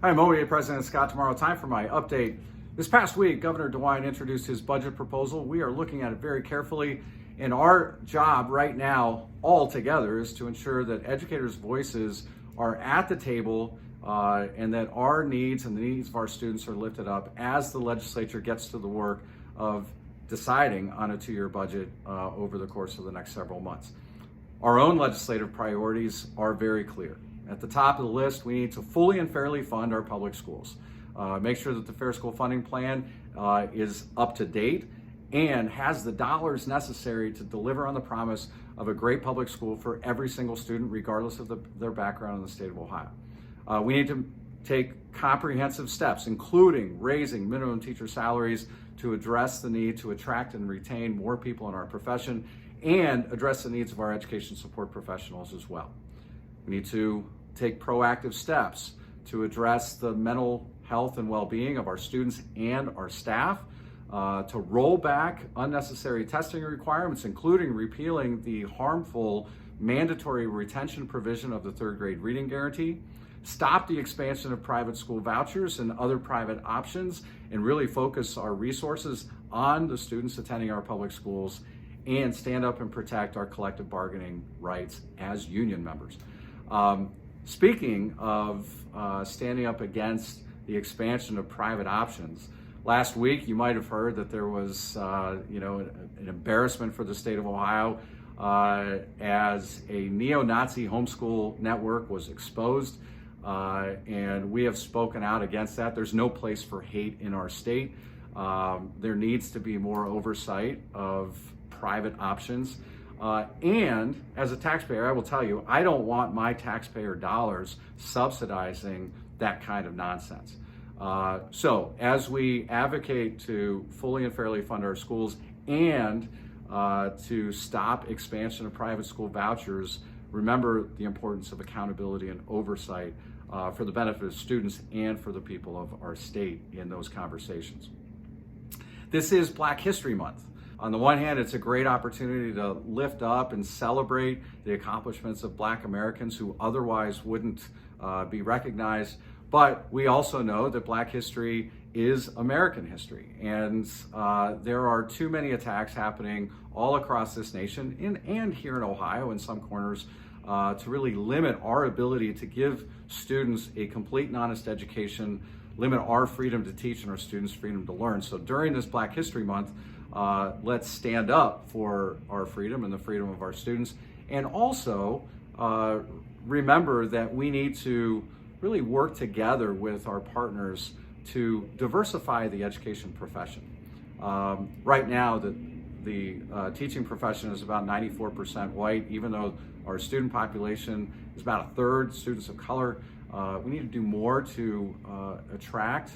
Hi, I'm OEA President Scott Tomorrow. Time for my update. This past week, Governor DeWine introduced his budget proposal. We are looking at it very carefully, and our job right now, all together, is to ensure that educators' voices are at the table and that our needs and the needs of our students are lifted up as the legislature gets to the work of deciding on a two-year budget over the course of the next several months. Our own legislative priorities are very clear. At the top of the list, we need to fully and fairly fund our public schools. Make sure that the Fair School Funding Plan is up to date and has the dollars necessary to deliver on the promise of a great public school for every single student, regardless of their background in the state of Ohio. We need to take comprehensive steps, including raising minimum teacher salaries to address the need to attract and retain more people in our profession and address the needs of our education support professionals as well. We need to take proactive steps to address the mental health and well-being of our students and our staff, to roll back unnecessary testing requirements, including repealing the harmful mandatory retention provision of the third grade reading guarantee, stop the expansion of private school vouchers and other private options, and really focus our resources on the students attending our public schools, and stand up and protect our collective bargaining rights as union members. Speaking of standing up against the expansion of private options, last week you might have heard that there was an embarrassment for the state of Ohio as a neo-Nazi homeschool network was exposed, and we have spoken out against that. There's no place for hate in our state. There needs to be more oversight of private options. And as a taxpayer, I will tell you, I don't want my taxpayer dollars subsidizing that kind of nonsense. So as we advocate to fully and fairly fund our schools and to stop expansion of private school vouchers, remember the importance of accountability and oversight for the benefit of students and for the people of our state in those conversations. This is Black History Month. On the one hand, it's a great opportunity to lift up and celebrate the accomplishments of Black Americans who otherwise wouldn't be recognized. But we also know that Black history is American history. And there are too many attacks happening all across this nation and here in Ohio in some corners to really limit our ability to give students a complete and honest education, limit our freedom to teach and our students' freedom to learn. So during this Black History Month, let's stand up for our freedom and the freedom of our students, and also remember that we need to really work together with our partners to diversify the education profession. Right now, the teaching profession is about 94% white, even though our student population is about a third students of color. We need to do more to attract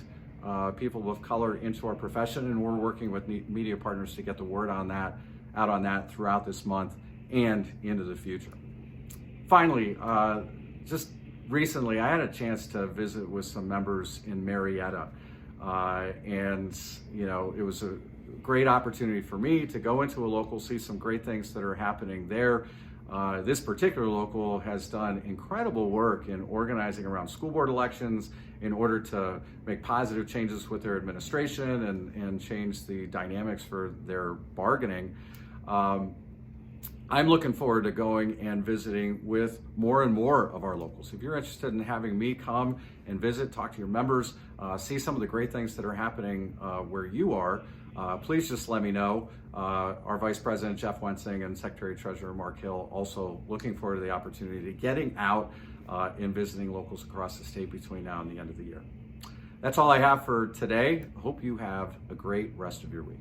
people of color into our profession, and we're working with media partners to get the word out on that throughout this month and into the future. Finally, just recently I had a chance to visit with some members in Marietta, and it was a great opportunity for me to go into a local, see some great things that are happening there. This particular local has done incredible work in organizing around school board elections in order to make positive changes with their administration and change the dynamics for their bargaining. I'm looking forward to going and visiting with more and more of our locals. If you're interested in having me come and visit, talk to your members, see some of the great things that are happening where you are, please just let me know. Our Vice President, Jeff Wensing, and Secretary Treasurer Mark Hill also looking forward to the opportunity to getting out and visiting locals across the state between now and the end of the year. That's all I have for today. I hope you have a great rest of your week.